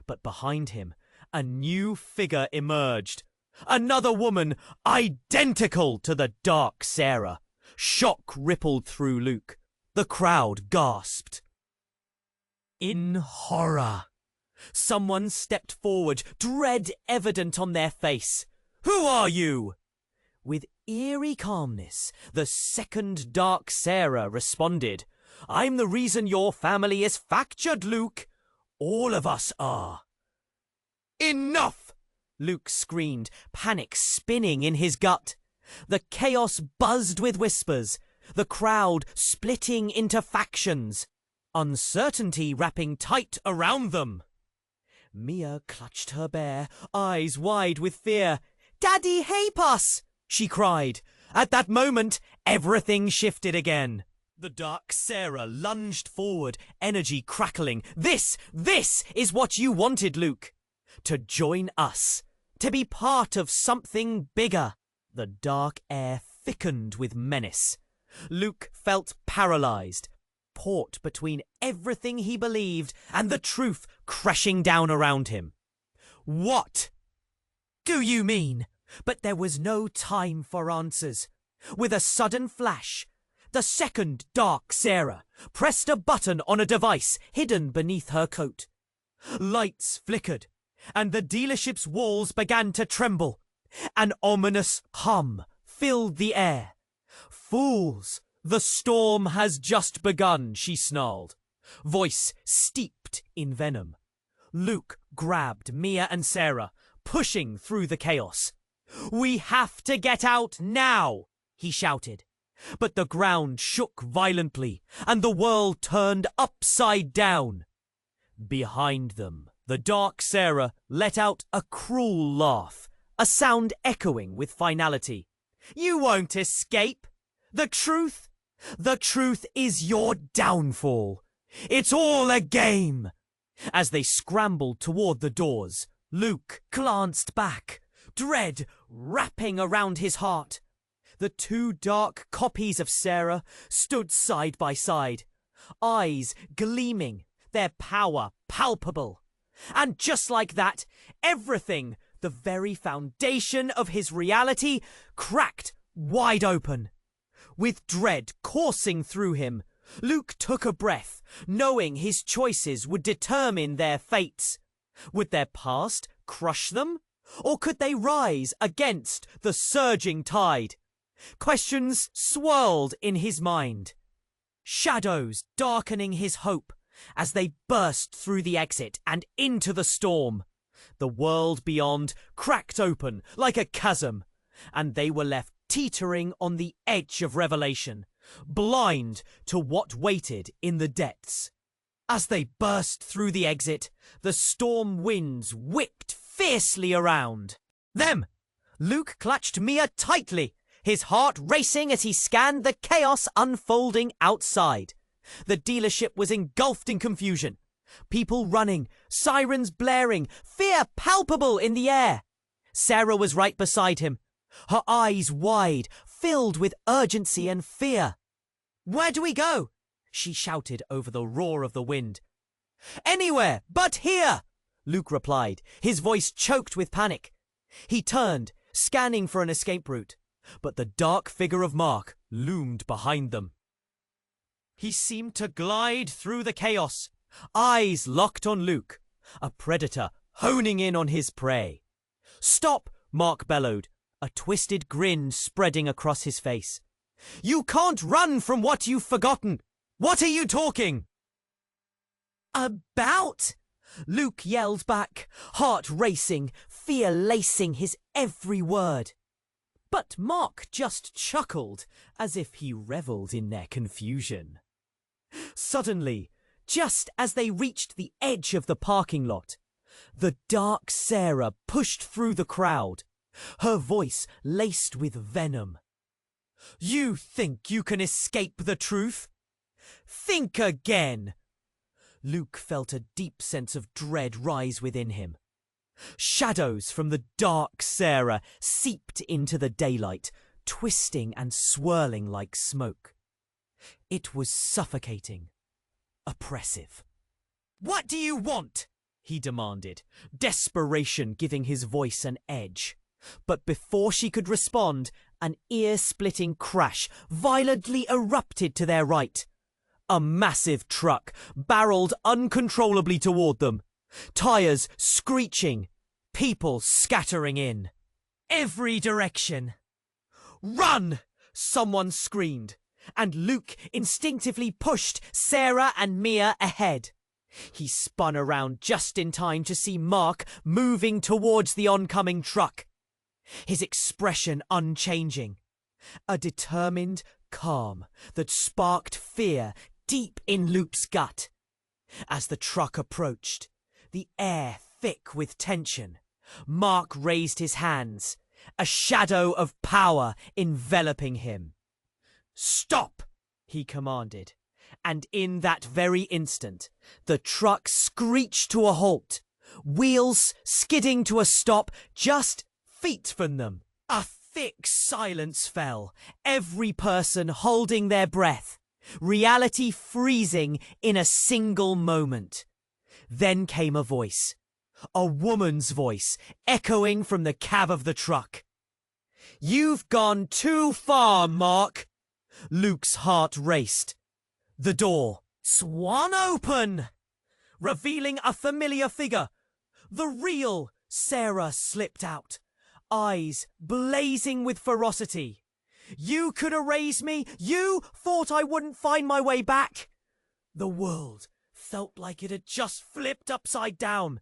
[SPEAKER 1] But behind him, a new figure emerged. Another woman, identical to the dark Sarah. Shock rippled through Luke. The crowd gasped. In horror, someone stepped forward, dread evident on their face. Who are you? With eerie calmness, the second dark Sarah responded. I'm the reason your family is fractured, Luke. All of us are. Enough! Luke screamed, panic spinning in his gut. The chaos buzzed with whispers, the crowd splitting into factions, uncertainty wrapping tight around them. Mia clutched her bear, eyes wide with fear. Daddy, help us! She cried. At that moment, everything shifted again. The dark Sarah lunged forward, energy crackling. This is what you wanted, Luke. To join us. To be part of something bigger. The dark air thickened with menace. Luke felt paralyzed, caught between everything he believed and the truth crashing down around him. What do you mean? But there was no time for answers. With a sudden flash, the second dark Sarah pressed a button on a device hidden beneath her coat. Lights flickered, and the dealership's walls began to tremble. An ominous hum filled the air. Fools! The storm has just begun, she snarled, voice steeped in venom. Luke grabbed Mia and Sarah, pushing through the chaos. We have to get out now, he shouted. But the ground shook violently, and the world turned upside down. Behind them, the dark Sarah let out a cruel laugh, a sound echoing with finality. You won't escape. The truth is your downfall. It's all a game. As they scrambled toward the doors, Luke glanced back, dread wrapping around his heart. The two dark copies of Sarah stood side by side, eyes gleaming, their power palpable. And just like that, everything, the very foundation of his reality, cracked wide open. With dread coursing through him, Luke took a breath, knowing his choices would determine their fates. Would their past crush them? Or could they rise against the surging tide? Questions swirled in his mind. Shadows darkening his hope as they burst through the exit and into the storm. The world beyond cracked open like a chasm, and they were left teetering on the edge of revelation, blind to what waited in the depths. As they burst through the exit, the storm winds whipped fiercely around them. Luke clutched Mia tightly, his heart racing as he scanned the chaos unfolding outside. The dealership was engulfed in confusion. People running, sirens blaring, fear palpable in the air. Sarah was right beside him, her eyes wide, filled with urgency and fear. Where do we go? She shouted over the roar of the wind. Anywhere but here! Luke replied, his voice choked with panic. He turned, scanning for an escape route, but the dark figure of Mark loomed behind them. He seemed to glide through the chaos, eyes locked on Luke, a predator honing in on his prey. "Stop!" Mark bellowed, a twisted grin spreading across his face. "You can't run from what you've forgotten! What are you talking about?" Luke yelled back, heart racing, fear lacing his every word. But Mark just chuckled, as if he revelled in their confusion. Suddenly, just as they reached the edge of the parking lot, the dark Sarah pushed through the crowd, her voice laced with venom. "You think you can escape the truth? Think again!" Luke felt a deep sense of dread rise within him. Shadows from the dark Sarah seeped into the daylight, twisting and swirling like smoke. It was suffocating, oppressive. "What do you want?" he demanded, desperation giving his voice an edge. But before she could respond, an ear-splitting crash violently erupted to their right. A massive truck barreled uncontrollably toward them, tires screeching, people scattering in every direction. "Run!" someone screamed, and Luke instinctively pushed Sarah and Mia ahead. He spun around just in time to see Mark moving towards the oncoming truck, his expression unchanging, a determined calm that sparked fear deep in Luke's gut. As the truck approached, the air thick with tension, Mark raised his hands, a shadow of power enveloping him. "Stop!" he commanded, and in that very instant, the truck screeched to a halt, wheels skidding to a stop just feet from them. A thick silence fell, every person holding their breath, reality freezing in a single moment. Then came a voice, a woman's voice, echoing from the cab of the truck. "You've gone too far, Mark." Luke's heart raced. The door swung open, revealing a familiar figure. The real Sarah slipped out, eyes blazing with ferocity. "You could erase me? You thought I wouldn't find my way back?" The world felt like it had just flipped upside down.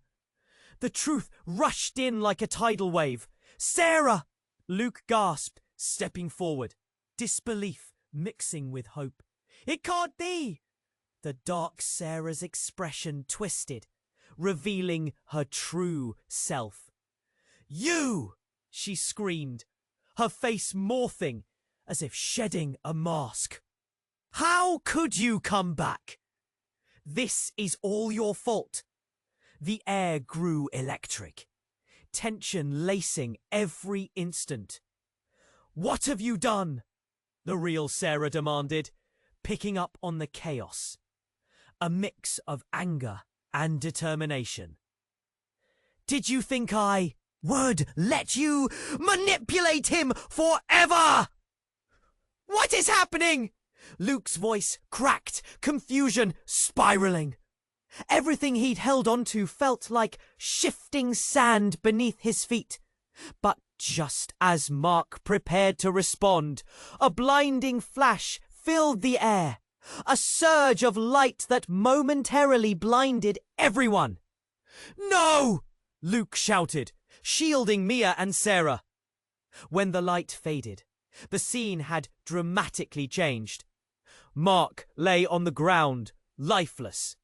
[SPEAKER 1] The truth rushed in like a tidal wave. "Sarah!" Luke gasped, stepping forward, disbelief mixing with hope. "It can't be!" The dark Sarah's expression twisted, revealing her true self. "You!" she screamed, her face morphing as if shedding a mask. "How could you come back? This is all your fault." The air grew electric, tension lacing every instant. "What have you done?" the real Sarah demanded, picking up on the chaos, a mix of anger and determination. "Did you think I would let you manipulate him forever?" "What is happening?" Luke's voice cracked, confusion spiraling. Everything he'd held onto felt like shifting sand beneath his feet. But just as Mark prepared to respond, a blinding flash filled the air, a surge of light that momentarily blinded everyone. "No!" Luke shouted, shielding Mia and Sarah. When the light faded, the scene had dramatically changed. Mark lay on the ground, lifeless.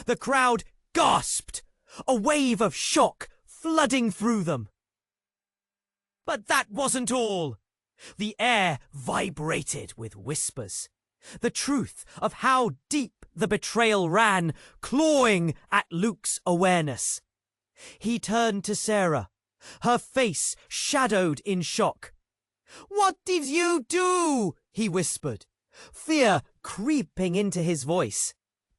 [SPEAKER 1] The crowd gasped, a wave of shock flooding through them. But that wasn't all. The air vibrated with whispers, the truth of how deep the betrayal ran, clawing at Luke's awareness. He turned to Sarah, her face shadowed in shock. "What did you do?" he whispered, fear creeping into his voice.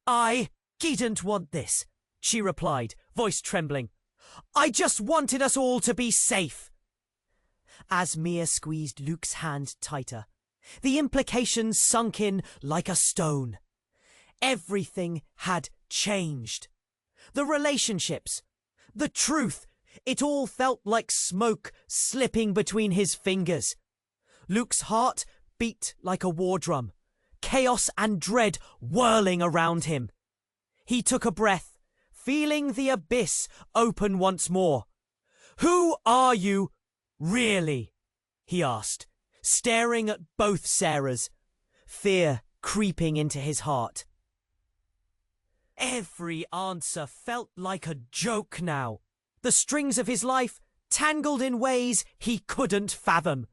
[SPEAKER 1] "I didn't want this," she replied, voice trembling. "I just wanted us all to be safe." As Mia squeezed Luke's hand tighter, the implications sunk in like a stone. Everything had changed. The relationships, the truth, it all felt like smoke slipping between his fingers. Luke's heart beat like a war drum, chaos and dread whirling around him. He took a breath, feeling the abyss open once more. "Who are you, really?" he asked, staring at both Sarahs, fear creeping into his heart. Every answer felt like a joke now, the strings of his life tangled in ways he couldn't fathom.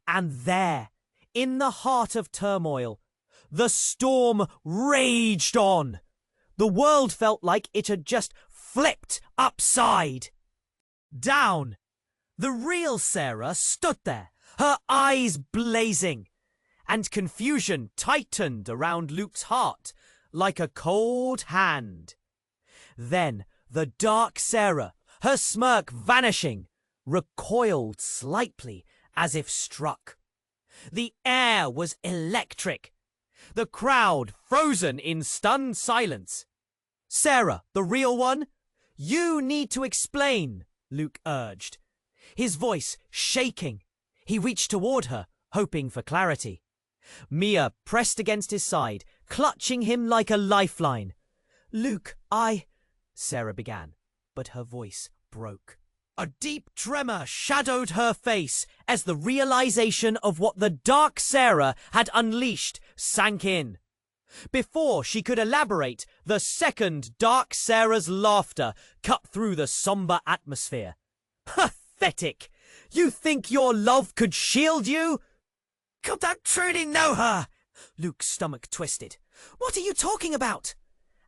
[SPEAKER 1] And there, in the heart of turmoil, the storm raged on. The world felt like it had just flipped upside down. The real Sarah stood there, her eyes blazing, and confusion tightened around Luke's heart like a cold hand. Then the dark Sarah, her smirk vanishing, recoiled slightly as if struck. The air was electric, the crowd frozen in stunned silence. "Sarah, the real one? You need to explain," Luke urged, his voice shaking. He reached toward her, hoping for clarity. Mia pressed against his side, clutching him like a lifeline. "Luke, Sarah began, but her voice broke. A deep tremor shadowed her face as the realization of what the dark Sarah had unleashed sank in. Before she could elaborate, the second dark Sarah's laughter cut through the somber atmosphere. "Pathetic! You think your love could shield you? Could I truly know her?" Luke's stomach twisted. "What are you talking about?"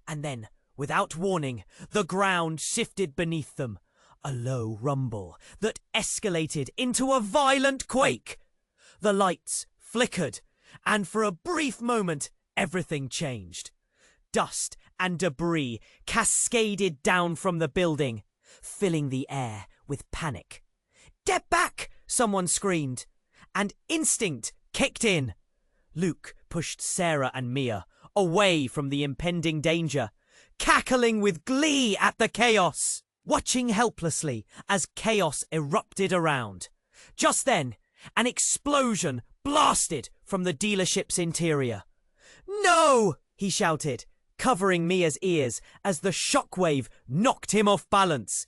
[SPEAKER 1] And then, without warning, the ground shifted beneath them. A low rumble that escalated into a violent quake. The lights flickered, and for a brief moment, everything changed. Dust and debris cascaded down from the building, filling the air with panic. "Get back!" someone screamed, and instinct kicked in. Luke pushed Sarah and Mia away from the impending danger, cackling with glee at the chaos, watching helplessly as chaos erupted around. Just then, an explosion blasted from the dealership's interior. "No!" he shouted, covering Mia's ears as the shockwave knocked him off balance.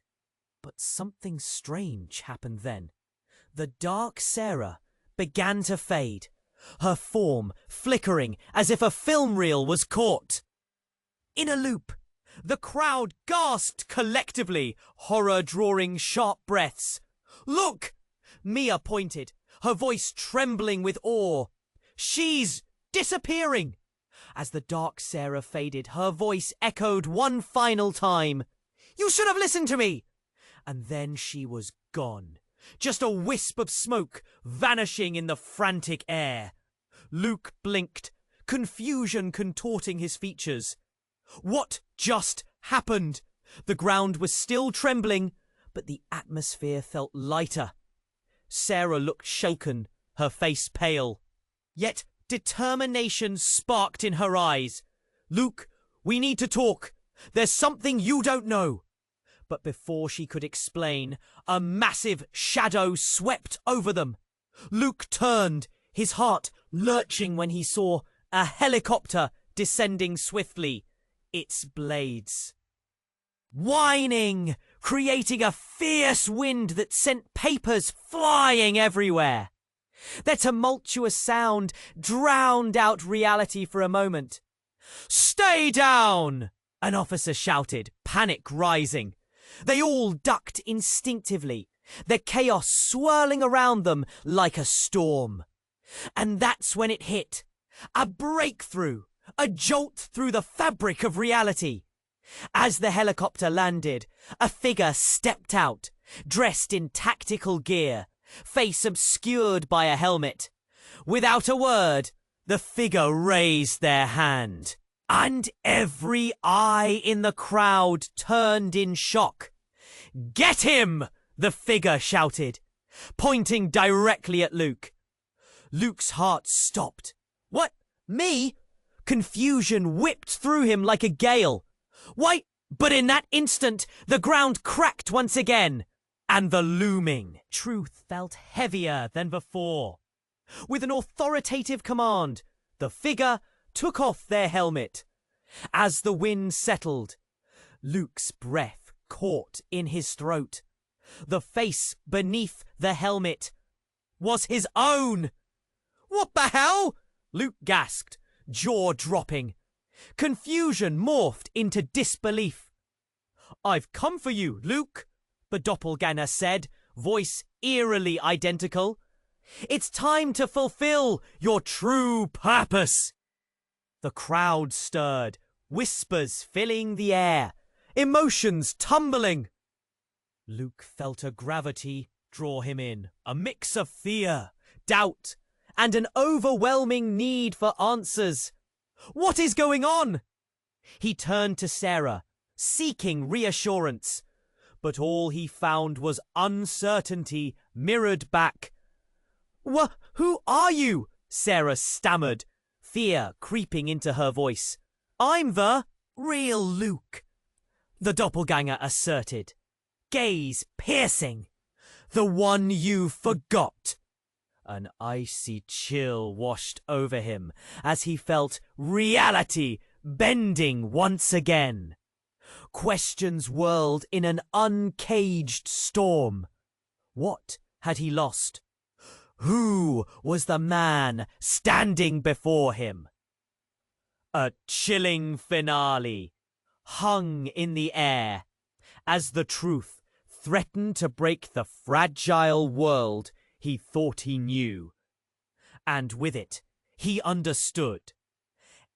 [SPEAKER 1] But something strange happened then. The dark Sarah began to fade, her form flickering as if a film reel was caught. In a loop, the crowd gasped collectively, horror drawing sharp breaths. "Look!" Mia pointed, her voice trembling with awe. "She's disappearing!" As the dark Sarah faded, her voice echoed one final time. "You should have listened to me!" And then she was gone. Just a wisp of smoke vanishing in the frantic air. Luke blinked, confusion contorting his features. What just happened? The ground was still trembling, but the atmosphere felt lighter. Sarah looked shaken, her face pale. Yet determination sparked in her eyes. "Luke, we need to talk. There's something you don't know." But before she could explain, a massive shadow swept over them. Luke turned, his heart lurching when he saw a helicopter descending swiftly, its blades whining, creating a fierce wind that sent papers flying everywhere. Their tumultuous sound drowned out reality for a moment. "Stay down!" an officer shouted, panic rising. They all ducked instinctively, the chaos swirling around them like a storm. And that's when it hit. A breakthrough, a jolt through the fabric of reality. As the helicopter landed, a figure stepped out, dressed in tactical gear, face obscured by a helmet. Without a word, the figure raised their hand. And every eye in the crowd turned in shock. "Get him!" the figure shouted, pointing directly at Luke. Luke's heart stopped. "What? Me?" Confusion whipped through him like a gale. "Why?" But in that instant, the ground cracked once again, and the looming truth felt heavier than before. With an authoritative command, the figure took off their helmet. As the wind settled, Luke's breath caught in his throat. The face beneath the helmet was his own. "What the hell?" Luke gasped, jaw dropping. Confusion morphed into disbelief. "I've come for you, Luke," the doppelgänger said, voice eerily identical. "It's time to fulfill your true purpose." The crowd stirred, whispers filling the air, emotions tumbling. Luke felt a gravity draw him in, a mix of fear, doubt, and an overwhelming need for answers. What is going on? He turned to Sarah, seeking reassurance, but all he found was uncertainty mirrored back. Who are you?" Sarah stammered, fear creeping into her voice. "I'm the real Luke," the doppelgänger asserted, gaze piercing. "The one you forgot." An icy chill washed over him as he felt reality bending once again. Questions whirled in an uncaged storm. What had he lost? Who was the man standing before him? A chilling finale hung in the air as the truth threatened to break the fragile world he thought he knew. And with it, he understood.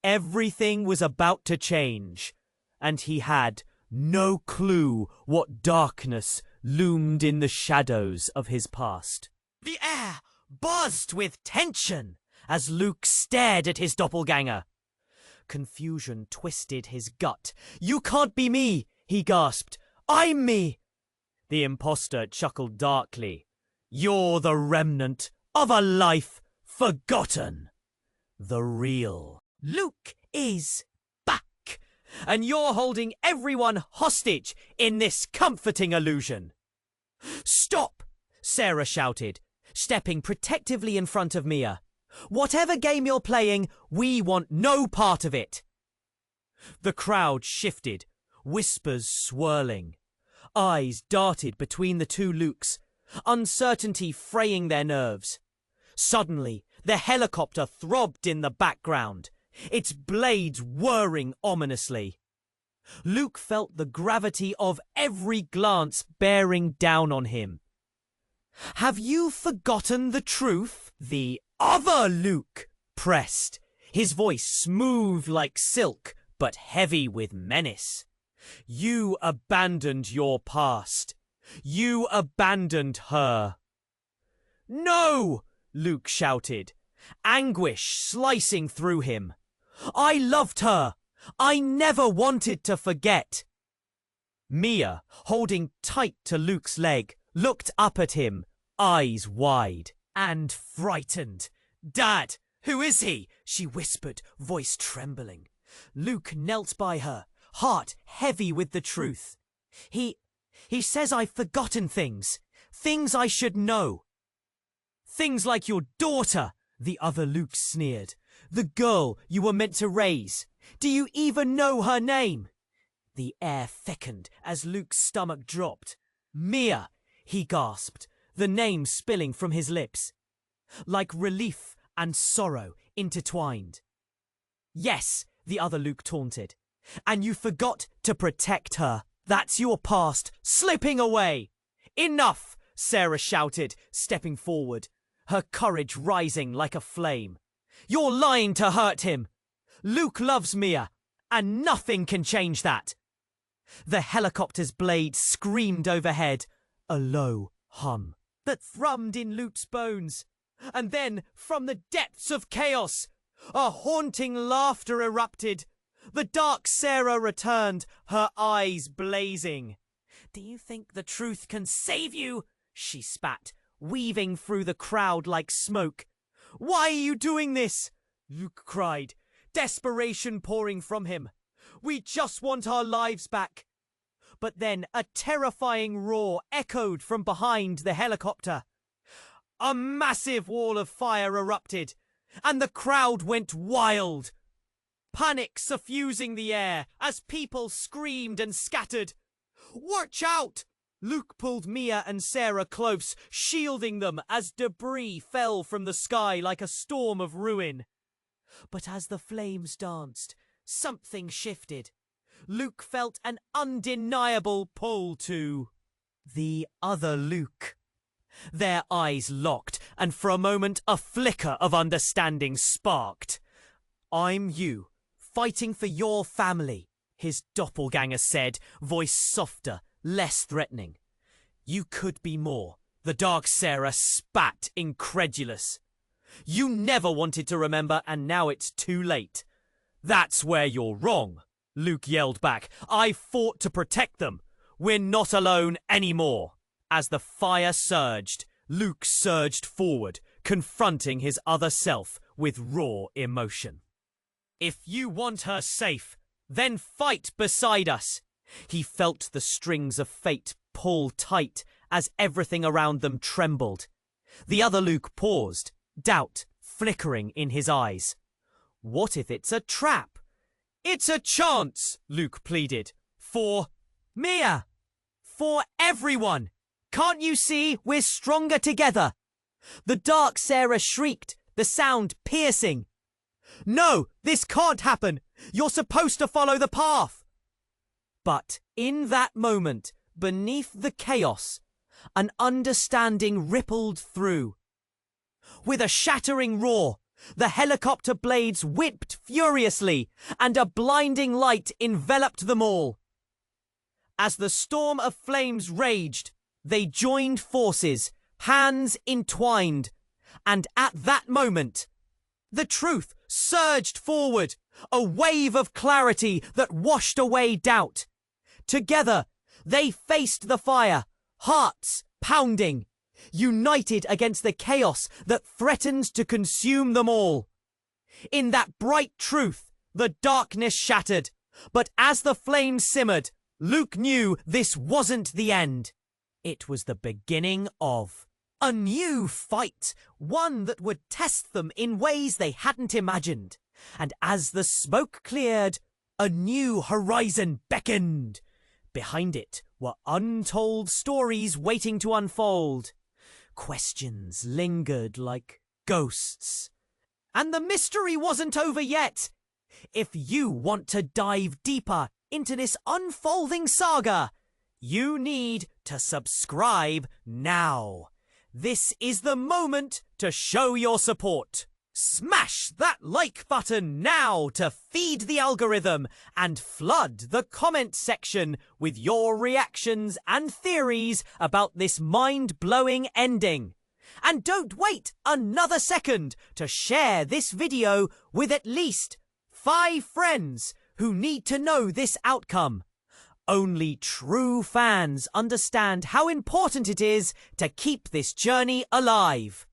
[SPEAKER 1] Everything was about to change, and he had no clue what darkness loomed in the shadows of his past. The air buzzed with tension as Luke stared at his doppelgänger. Confusion twisted his gut. "You can't be me," he gasped. "I'm me." The imposter chuckled darkly. "You're the remnant of a life forgotten. The real Luke is back, and you're holding everyone hostage in this comforting illusion." "Stop!" Sarah shouted, stepping protectively in front of Mia. "Whatever game you're playing, we want no part of it." The crowd shifted, whispers swirling. Eyes darted between the two Lukes, uncertainty fraying their nerves. Suddenly, the helicopter throbbed in the background, its blades whirring ominously. Luke felt the gravity of every glance bearing down on him. "Have you forgotten the truth?" The other Luke pressed, his voice smooth like silk, but heavy with menace. "You abandoned your past. You abandoned her." "No!" Luke shouted, anguish slicing through him. "I loved her. I never wanted to forget." Mia, holding tight to Luke's leg, looked up at him, eyes wide and frightened. "Dad, who is he?" she whispered, voice trembling. Luke knelt by her, heart heavy with the truth. He says I've forgotten things I should know." "Things like your daughter," the other Luke sneered. "The girl you were meant to raise. Do you even know her name?" The air thickened as Luke's stomach dropped. "Mia," he gasped, the name spilling from his lips, like relief and sorrow intertwined. "Yes," the other Luke taunted, "and you forgot to protect her. That's your past slipping away." "Enough!" Sarah shouted, stepping forward, her courage rising like a flame. "You're lying to hurt him. Luke loves Mia, and nothing can change that." The helicopter's blade screamed overhead, a low hum that thrummed in Luke's bones. And then, from the depths of chaos, a haunting laughter erupted. The dark Sarah returned, her eyes blazing. "Do you think the truth can save you?" she spat, weaving through the crowd like smoke. "Why are you doing this?" Luke cried, desperation pouring from him. "We just want our lives back." But then a terrifying roar echoed from behind the helicopter. A massive wall of fire erupted, and the crowd went wild. Panic suffusing the air as people screamed and scattered. "Watch out!" Luke pulled Mia and Sarah close, shielding them as debris fell from the sky like a storm of ruin. But as the flames danced, something shifted. Luke felt an undeniable pull to the other Luke. Their eyes locked, and for a moment a flicker of understanding sparked. "I'm you, fighting for your family," his doppelgänger said, voice softer, less threatening. "You could be more," the dark Sarah spat, incredulous. "You never wanted to remember, and now it's too late." "That's where you're wrong," Luke yelled back. "I fought to protect them. We're not alone anymore." As the fire surged, Luke surged forward, confronting his other self with raw emotion. "If you want her safe, then fight beside us." He felt the strings of fate pull tight as everything around them trembled. The other Luke paused, doubt flickering in his eyes. What if it's a trap? "It's a chance," Luke pleaded. "For Mia. For everyone. Can't you see we're stronger together?" The dark Sarah shrieked, the sound piercing. "No, this can't happen. You're supposed to follow the path." But in that moment, beneath the chaos, an understanding rippled through. With a shattering roar, the helicopter blades whipped furiously, and a blinding light enveloped them all. As the storm of flames raged, they joined forces, hands entwined, and at that moment, the truth surged forward, a wave of clarity that washed away doubt. Together, they faced the fire, hearts pounding, united against the chaos that threatened to consume them all. In that bright truth, the darkness shattered, but as the flames simmered, Luke knew this wasn't the end. It was the beginning of a new fight, one that would test them in ways they hadn't imagined. And as the smoke cleared, a new horizon beckoned. Behind it were untold stories waiting to unfold. Questions lingered like ghosts. And the mystery wasn't over yet. If you want to dive deeper into this unfolding saga, you need to subscribe now. This is the moment to show your support. Smash that like button now to feed the algorithm and flood the comment section with your reactions and theories about this mind-blowing ending. And don't wait another second to share this video with at least 5 friends who need to know this outcome. Only true fans understand how important it is to keep this journey alive.